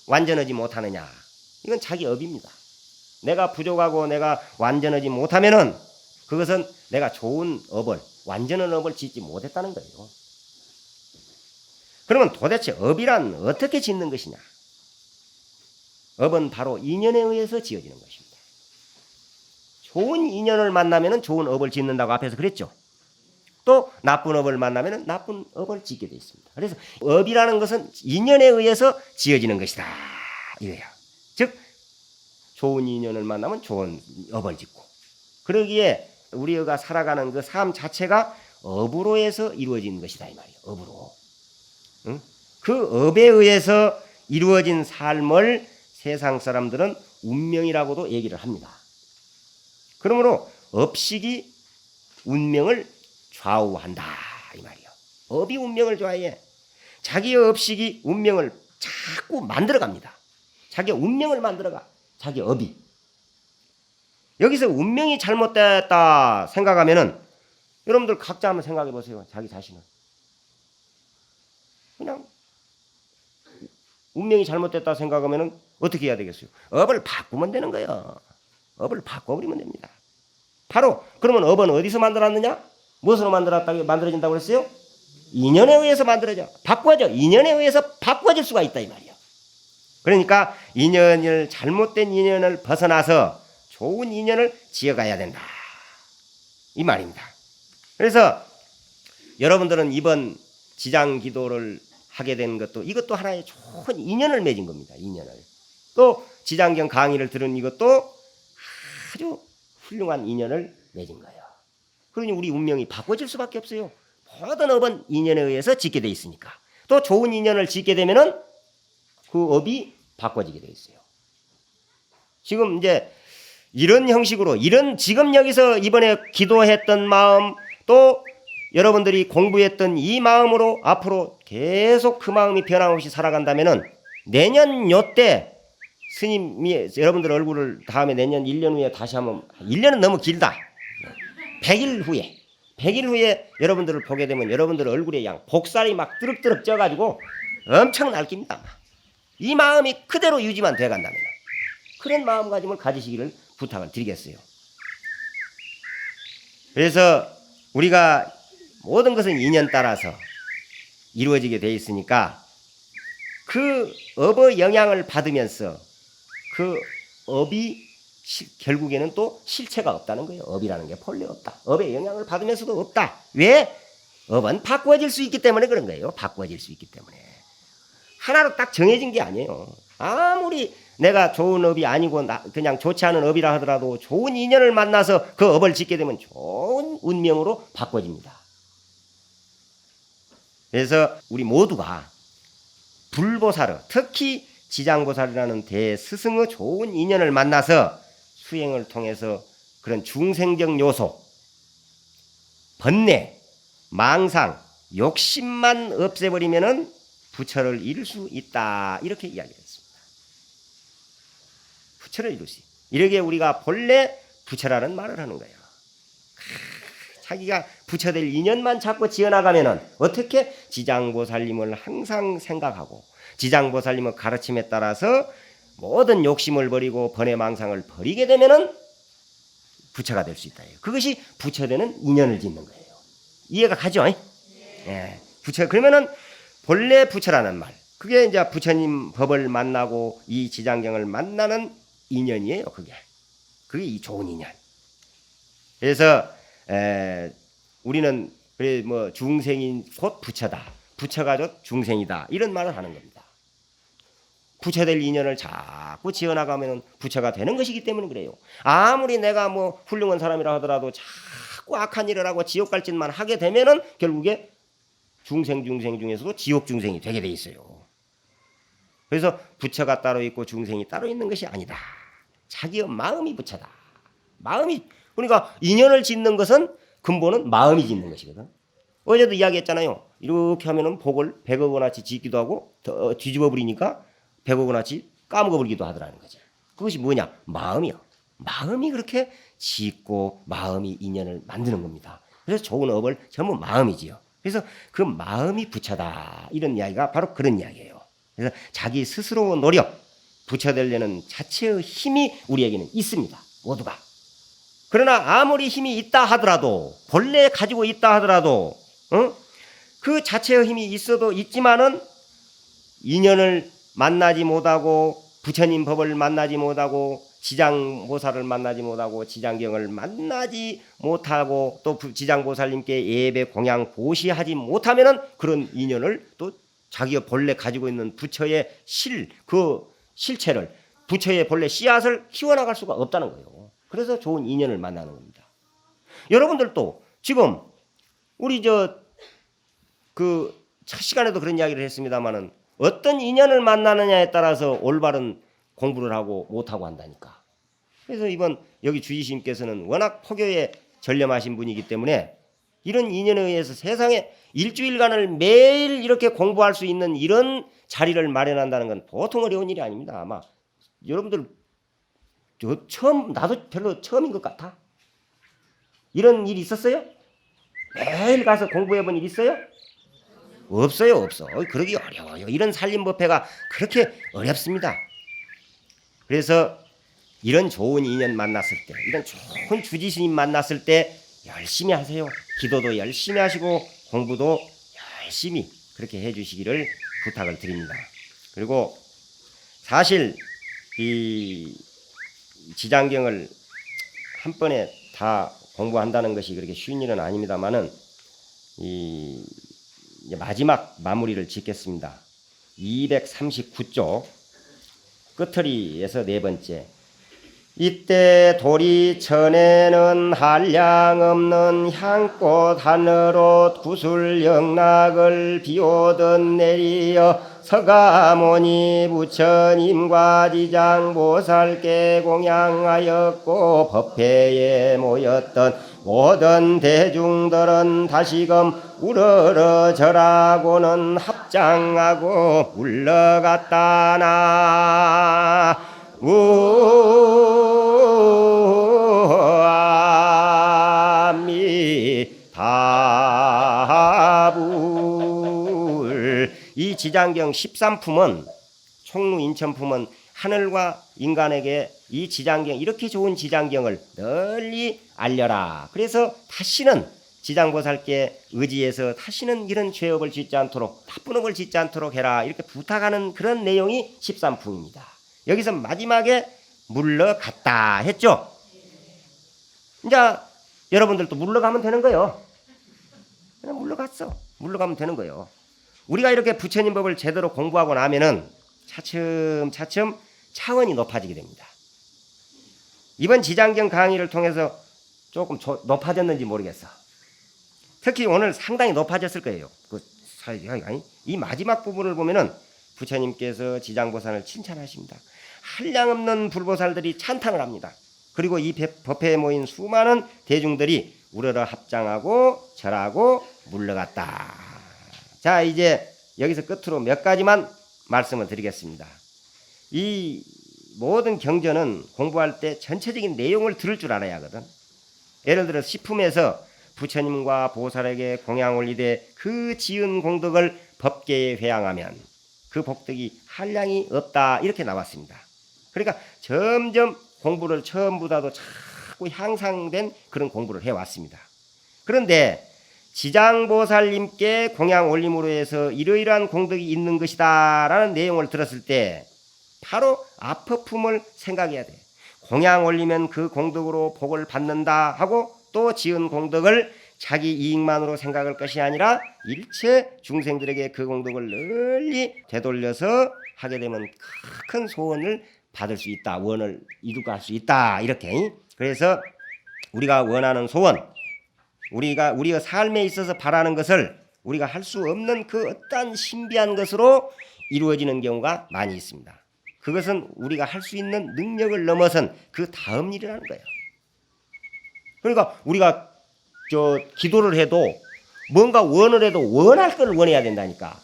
완전하지 못하느냐? 이건 자기 업입니다. 내가 부족하고 내가 완전하지 못하면은 그것은 내가 좋은 업을, 완전한 업을 짓지 못했다는 거예요. 그러면 도대체 업이란 어떻게 짓는 것이냐? 업은 바로 인연에 의해서 지어지는 것입니다. 좋은 인연을 만나면은 좋은 업을 짓는다고 앞에서 그랬죠. 또 나쁜 업을 만나면은 나쁜 업을 짓게 되어 있습니다. 그래서 업이라는 것은 인연에 의해서 지어지는 것이다. 이거예요. 즉 좋은 인연을 만나면 좋은 업을 짓고, 그러기에 우리가 살아가는 그 삶 자체가 업으로 해서 이루어진 것이다 이 말이에요. 업으로. 응? 그 업에 의해서 이루어진 삶을 세상 사람들은 운명이라고도 얘기를 합니다. 그러므로 업식이 운명을 좌우한다 이 말이에요. 업이 운명을 좌우해. 자기의 업식이 운명을 자꾸 만들어갑니다. 자기의 운명을 만들어가. 자기 업이. 여기서 운명이 잘못됐다 생각하면은 여러분들 각자 한번 생각해 보세요. 자기 자신을. 그냥 운명이 잘못됐다 생각하면은 어떻게 해야 되겠어요? 업을 바꾸면 되는 거예요. 업을 바꿔버리면 됩니다. 바로 그러면 업은 어디서 만들었느냐? 무엇으로 만들어진다고 그랬어요? 인연에 의해서 만들어져. 바꿔져. 인연에 의해서 바꿔질 수가 있다 이 말이에요. 그러니까 잘못된 인연을 벗어나서 좋은 인연을 지어가야 된다 이 말입니다. 그래서 여러분들은 이번 지장기도를 하게 된 것도 이것도 하나의 좋은 인연을 맺은 겁니다. 인연을. 또 지장경 강의를 들은 이것도 아주 훌륭한 인연을 맺은 거예요. 그러니 우리 운명이 바꿔질 수밖에 없어요. 모든 업은 인연에 의해서 짓게 돼 있으니까. 또 좋은 인연을 짓게 되면은 그 업이 바꿔지게 돼 있어요. 지금 이제 이런 형식으로 지금 여기서 이번에 기도했던 마음, 또 여러분들이 공부했던 이 마음으로 앞으로 계속 그 마음이 변함없이 살아간다면은 내년 요때 스님이 여러분들 얼굴을 다음에 내년 1년 후에 다시 한번 1년은 너무 길다. 100일 후에 여러분들을 보게 되면 여러분들 얼굴에 양 복살이 막 뜨륵뜨륵 쪄가지고 엄청 날깁니다. 이 마음이 그대로 유지만 돼간다면 그런 마음가짐을 가지시기를 부탁을 드리겠어요. 그래서 우리가 모든 것은 인연 따라서 이루어지게 돼 있으니까 그 업의 영향을 받으면서 그 업이 결국에는 또 실체가 없다는 거예요. 업이라는 게 본래 없다. 업의 영향을 받으면서도 없다. 왜? 업은 바꾸어질 수 있기 때문에 그런 거예요. 바꾸어질 수 있기 때문에. 하나로 딱 정해진 게 아니에요. 아무리 내가 좋은 업이 아니고 그냥 좋지 않은 업이라 하더라도 좋은 인연을 만나서 그 업을 짓게 되면 좋은 운명으로 바꿔집니다. 그래서 우리 모두가 불보살의 특히 지장보살이라는 대스승의 좋은 인연을 만나서 수행을 통해서 그런 중생적 요소, 번뇌, 망상, 욕심만 없애버리면은 부처를 이룰 수 있다. 이렇게 이야기했습니다. 부처를 이룰 수 있다. 이렇게 우리가 본래 부처라는 말을 하는 거예요. 자기가 부처 될 인연만 자꾸 지어나가면은 어떻게 지장보살님을 항상 생각하고 지장보살님의 가르침에 따라서 모든 욕심을 버리고 번뇌망상을 버리게 되면은 부처가 될 수 있다. 그것이 부처되는 인연을 짓는 거예요. 이해가 가죠? 예. 부처 그러면은 본래 부처라는 말. 그게 이제 부처님 법을 만나고 이 지장경을 만나는 인연이에요. 그게 이 좋은 인연. 그래서 우리는 그래 뭐 중생인 곧 부처다. 부처가 곧 중생이다. 이런 말을 하는 겁니다. 부처 될 인연을 자꾸 지어나가면 부처가 되는 것이기 때문에 그래요. 아무리 내가 뭐 훌륭한 사람이라 하더라도 자꾸 악한 일을 하고 지옥 갈 짓만 하게 되면은 결국에 중생 중에서도 지옥 중생이 되게 돼 있어요. 그래서 부처가 따로 있고 중생이 따로 있는 것이 아니다. 자기의 마음이 부처다. 마음이 그러니까 인연을 짓는 것은 근본은 마음이 짓는 것이거든. 어제도 이야기했잖아요. 이렇게 하면은 복을 100억 원어치 짓기도 하고 뒤집어 버리니까 100억 원어치 까먹어 버리기도 하더라는 거죠. 그것이 뭐냐? 마음이요. 마음이 그렇게 짓고 마음이 인연을 만드는 겁니다. 그래서 좋은 업을 전부 마음이지요. 그래서 그 마음이 부처다. 이런 이야기가 바로 그런 이야기예요. 그래서 자기 스스로 노력, 부처 되려는 자체의 힘이 우리에게는 있습니다. 모두가. 그러나 아무리 힘이 있다 하더라도 본래 가지고 있다 하더라도 그 자체의 힘이 있지만은 인연을 만나지 못하고 부처님 법을 만나지 못하고 지장보살을 만나지 못하고 지장경을 만나지 못하고 또 지장보살님께 예배 공양 보시하지 못하면은 그런 인연을 또 자기가 본래 가지고 있는 부처의 그 실체를 부처의 본래 씨앗을 키워나갈 수가 없다는 거예요. 그래서 좋은 인연을 만나는 겁니다. 여러분들도 지금 우리 첫 시간에도 그런 이야기를 했습니다만은 어떤 인연을 만나느냐에 따라서 올바른 공부를 하고 못하고 한다니까. 그래서 이번 여기 주지스님께서는 워낙 포교에 전념하신 분이기 때문에 이런 인연에 의해서 세상에 일주일간을 매일 이렇게 공부할 수 있는 이런 자리를 마련한다는 건 보통 어려운 일이 아닙니다. 아마 여러분들 나도 별로 처음인 것 같아. 이런 일이 있었어요? 매일 가서 공부해 본 일 있어요? 없어요. 그러기 어려워요. 이런 살림법회가 그렇게 어렵습니다. 그래서 이런 좋은 인연 만났을 때, 이런 좋은 주지스님 만났을 때 열심히 하세요. 기도도 열심히 하시고 공부도 열심히 그렇게 해주시기를 부탁을 드립니다. 그리고 사실 이 지장경을 한 번에 다 공부한다는 것이 그렇게 쉬운 일은 아닙니다만은 이제 마지막 마무리를 짓겠습니다. 239쪽 끝허리에서 네 번째. 이때 도리 천에는 한량 없는 향꽃 하늘로 구슬 영락을 비오듯 내리어 서가모니 부처님과 지장보살께 공양하였고 법회에 모였던 모든 대중들은 다시금 우러러 절하고는 합장하고 물러갔다나 아미다불. 이 지장경 13품은 총무 인천품은 하늘과 인간에게 이 지장경, 이렇게 좋은 지장경을 널리 알려라. 그래서 다시는 지장보살께 의지해서 다시는 이런 죄업을 짓지 않도록, 나쁜 업을 짓지 않도록 해라, 이렇게 부탁하는 그런 내용이 13품입니다. 여기서 마지막에 물러갔다 했죠. 이제 여러분들도 물러가면 되는 거예요. 그냥 물러갔어. 물러가면 되는 거예요. 우리가 이렇게 부처님 법을 제대로 공부하고 나면은 차츰차츰 차원이 높아지게 됩니다. 이번 지장경 강의를 통해서 조금 높아졌는지 모르겠어. 특히 오늘 상당히 높아졌을 거예요. 이 마지막 부분을 보면은 부처님께서 지장보살을 칭찬하십니다. 한량없는 불보살들이 찬탄을 합니다. 그리고 이 법회에 모인 수많은 대중들이 우러러 합장하고 절하고 물러갔다. 자, 이제 여기서 끝으로 몇 가지만 말씀을 드리겠습니다. 이 모든 경전은 공부할 때 전체적인 내용을 들을 줄 알아야 하거든. 예를 들어 시품에서 부처님과 보살에게 공양 올리되 그 지은 공덕을 법계에 회양하면 그 복덕이 한량이 없다, 이렇게 나왔습니다. 그러니까 점점 공부를 처음보다도 자꾸 향상된 그런 공부를 해왔습니다. 그런데 지장보살님께 공양 올림으로 해서 이러이러한 공덕이 있는 것이다 라는 내용을 들었을 때 바로 앞부품을 생각해야 돼. 공양 올리면 그 공덕으로 복을 받는다 하고 또 지은 공덕을 자기 이익만으로 생각할 것이 아니라 일체 중생들에게 그 공덕을 널리 되돌려서 하게 되면 큰 소원을 받을 수 있다, 원을 이루고 할 수 있다, 이렇게. 그래서 우리가 원하는 소원, 우리가 삶에 있어서 바라는 것을 우리가 할 수 없는 그 어떠한 신비한 것으로 이루어지는 경우가 많이 있습니다. 그것은 우리가 할 수 있는 능력을 넘어선 그 다음 일이라는 거예요. 그러니까 우리가 기도를 해도 뭔가 원을 해도 원할 걸 원해야 된다니까.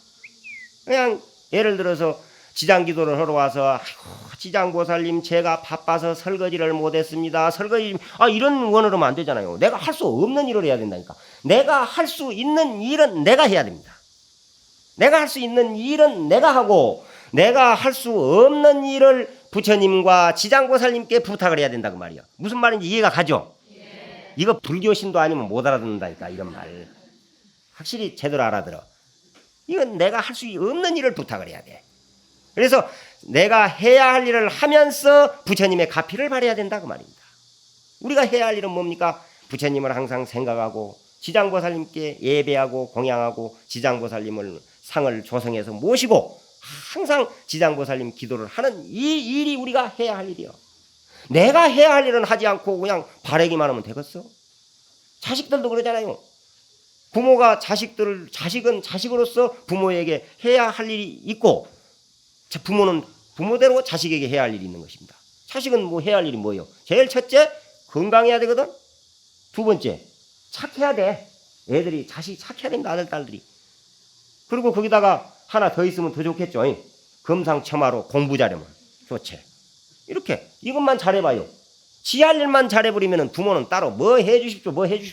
그냥 예를 들어서 지장기도를 하러 와서 아이고 지장보살님 제가 바빠서 설거지를 못했습니다. 설거지 이런 원으로는 안 되잖아요. 내가 할 수 없는 일을 해야 된다니까. 내가 할 수 있는 일은 내가 해야 됩니다. 내가 할 수 있는 일은 내가 하고 내가 할 수 없는 일을 부처님과 지장보살님께 부탁을 해야 된다 그 말이야. 무슨 말인지 이해가 가죠? 예. 이거 불교신도 아니면 못 알아듣는다니까. 이런 말 확실히 제대로 알아들어. 이건 내가 할 수 없는 일을 부탁을 해야 돼. 그래서 내가 해야 할 일을 하면서 부처님의 가피를 바라야 된다 그 말입니다. 우리가 해야 할 일은 뭡니까? 부처님을 항상 생각하고 지장보살님께 예배하고 공양하고 지장보살님을 상을 조성해서 모시고 항상 지장보살님 기도를 하는 이 일이 우리가 해야 할 일이요. 내가 해야 할 일은 하지 않고 그냥 바라기만 하면 되겠어? 자식들도 그러잖아요. 부모가 자식은 자식으로서 부모에게 해야 할 일이 있고 부모는 부모대로 자식에게 해야 할 일이 있는 것입니다. 자식은 뭐 해야 할 일이 뭐예요? 제일 첫째, 건강해야 되거든. 두 번째, 착해야 돼. 애들이 자식이 착해야 됩니다. 아들, 딸들이. 그리고 거기다가 하나 더 있으면 더 좋겠죠. 금상첨화로 공부 잘하면 좋지. 이렇게 이것만 잘해봐요. 지 할 일만 잘해버리면 부모는 따로 뭐 해주십시오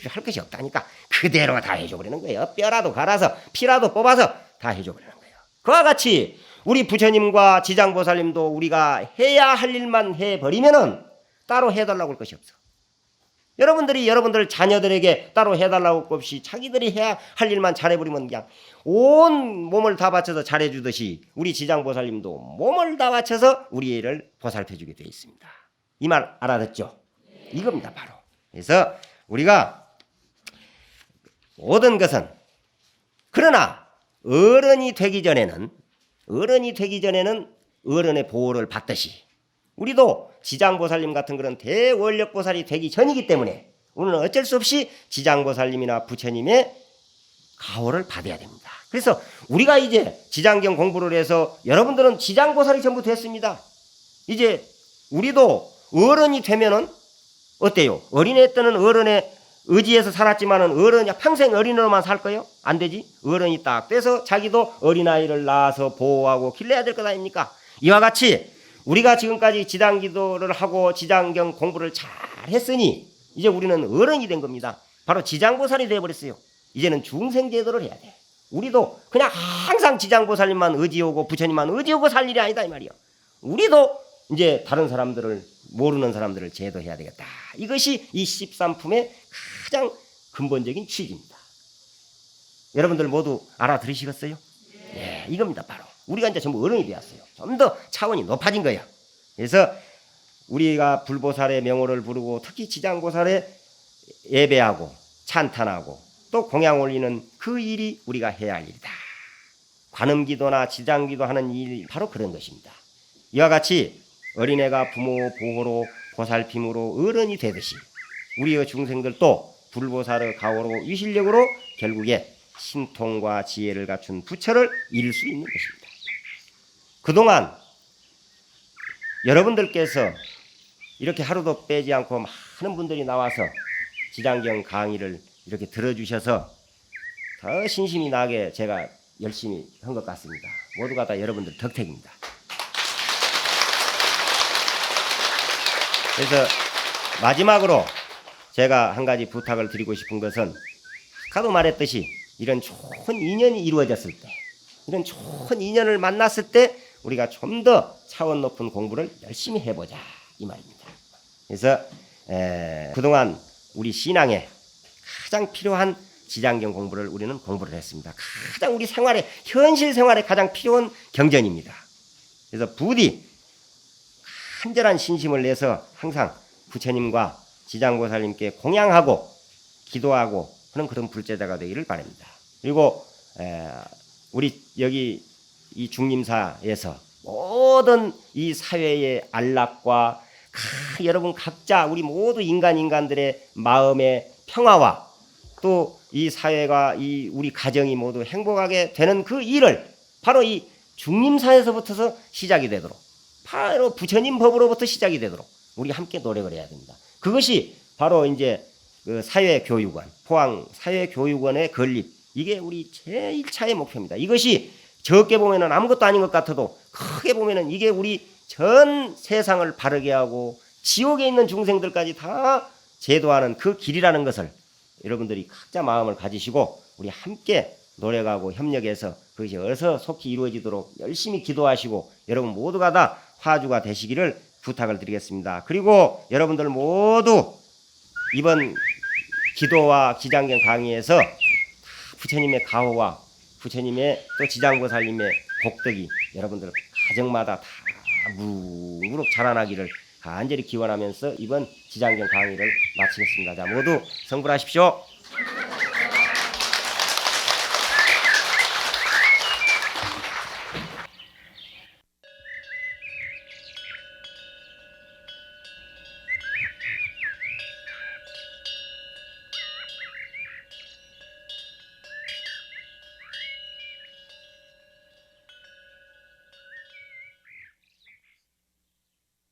할 것이 없다니까. 그대로 다 해줘버리는 거예요. 뼈라도 갈아서 피라도 뽑아서 다 해줘버리는 거예요. 그와 같이 우리 부처님과 지장보살님도 우리가 해야 할 일만 해버리면은 따로 해달라고 할 것이 없어. 여러분들이 여러분들 자녀들에게 따로 해달라고 할 것 없이 자기들이 해야 할 일만 잘해버리면 그냥 온 몸을 다 바쳐서 잘해주듯이 우리 지장보살님도 몸을 다 바쳐서 우리 애를 보살펴주게 되어 있습니다. 이 말 알아듣죠? 이겁니다 바로. 그래서 우리가 모든 것은 그러나 어른이 되기 전에는 어른의 보호를 받듯이 우리도 지장보살님 같은 그런 대원력보살이 되기 전이기 때문에 우리는 어쩔 수 없이 지장보살님이나 부처님의 가호를 받아야 됩니다. 그래서 우리가 이제 지장경 공부를 해서 여러분들은 지장보살이 전부 됐습니다. 이제 우리도 어른이 되면은 어때요? 어린애 때는 어른의 의지에서 살았지만은 어른이 평생 어린애로만 살 거예요? 안 되지. 어른이 딱 돼서 자기도 어린아이를 낳아서 보호하고 길러야 될 것 아닙니까? 이와 같이 우리가 지금까지 지장기도를 하고 지장경 공부를 잘 했으니 이제 우리는 어른이 된 겁니다. 바로 지장보살이 되어버렸어요. 이제는 중생제도를 해야 돼. 우리도 그냥 항상 지장보살님만 의지하고 부처님만 의지하고 살 일이 아니다 이 말이야. 우리도 이제 다른 사람들을 모르는 사람들을 제도해야 되겠다. 이것이 이 13품의 가장 근본적인 취지입니다. 여러분들 모두 알아들으시겠어요? 예, 이겁니다. 바로 우리가 이제 전부 어른이 되었어요. 좀 더 차원이 높아진 거야. 그래서 우리가 불보살의 명호를 부르고 특히 지장보살의 예배하고 찬탄하고 또 공양 올리는 그 일이 우리가 해야 할 일이다. 관음기도나 지장기도 하는 일 바로 그런 것입니다. 이와 같이 어린애가 부모 보호로 보살핌으로 어른이 되듯이 우리의 중생들도 불보살의 가호로 위실력으로 결국에 신통과 지혜를 갖춘 부처를 이룰 수 있는 것입니다. 그동안 여러분들께서 이렇게 하루도 빼지 않고 많은 분들이 나와서 지장경 강의를 이렇게 들어주셔서 더 신심이 나게 제가 열심히 한 것 같습니다. 모두가 다 여러분들 덕택입니다. 그래서 마지막으로 제가 한 가지 부탁을 드리고 싶은 것은 아까도 말했듯이 이런 좋은 인연이 이루어졌을 때, 이런 좋은 인연을 만났을 때 우리가 좀 더 차원 높은 공부를 열심히 해보자 이 말입니다. 그래서 그동안 우리 신앙에 가장 필요한 지장경 공부를 우리는 공부를 했습니다. 가장 우리 생활에 현실 생활에 가장 필요한 경전입니다. 그래서 부디 간절한 신심을 내서 항상 부처님과 지장보살님께 공양하고 기도하고 하는 그런 불제자가 되기를 바랍니다. 그리고 우리 여기 이 중림사에서 모든 이 사회의 안락과 여러분 각자 우리 모두 인간들의 마음의 평화와 또 이 사회가 이 우리 가정이 모두 행복하게 되는 그 일을 바로 이 중림사에서부터 시작이 되도록 바로 부처님 법으로부터 시작이 되도록 우리 함께 노력을 해야 됩니다. 그것이 바로 이제 그 사회교육원, 포항 사회교육원의 건립, 이게 우리 제1차의 목표입니다. 이것이 적게 보면은 아무것도 아닌 것 같아도 크게 보면은 이게 우리 전 세상을 바르게 하고 지옥에 있는 중생들까지 다 제도하는 그 길이라는 것을 여러분들이 각자 마음을 가지시고 우리 함께 노력하고 협력해서 그것이 어서 속히 이루어지도록 열심히 기도하시고 여러분 모두가 다 화주가 되시기를 부탁을 드리겠습니다. 그리고 여러분들 모두 이번 기도와 지장경 강의에서 부처님의 가호와 부처님의 또 지장보살님의 복덕이 여러분들 가정마다 다 무럭무럭 자라나기를 간절히 기원하면서 이번 지장경 강의를 마치겠습니다. 자, 모두 성불하십시오.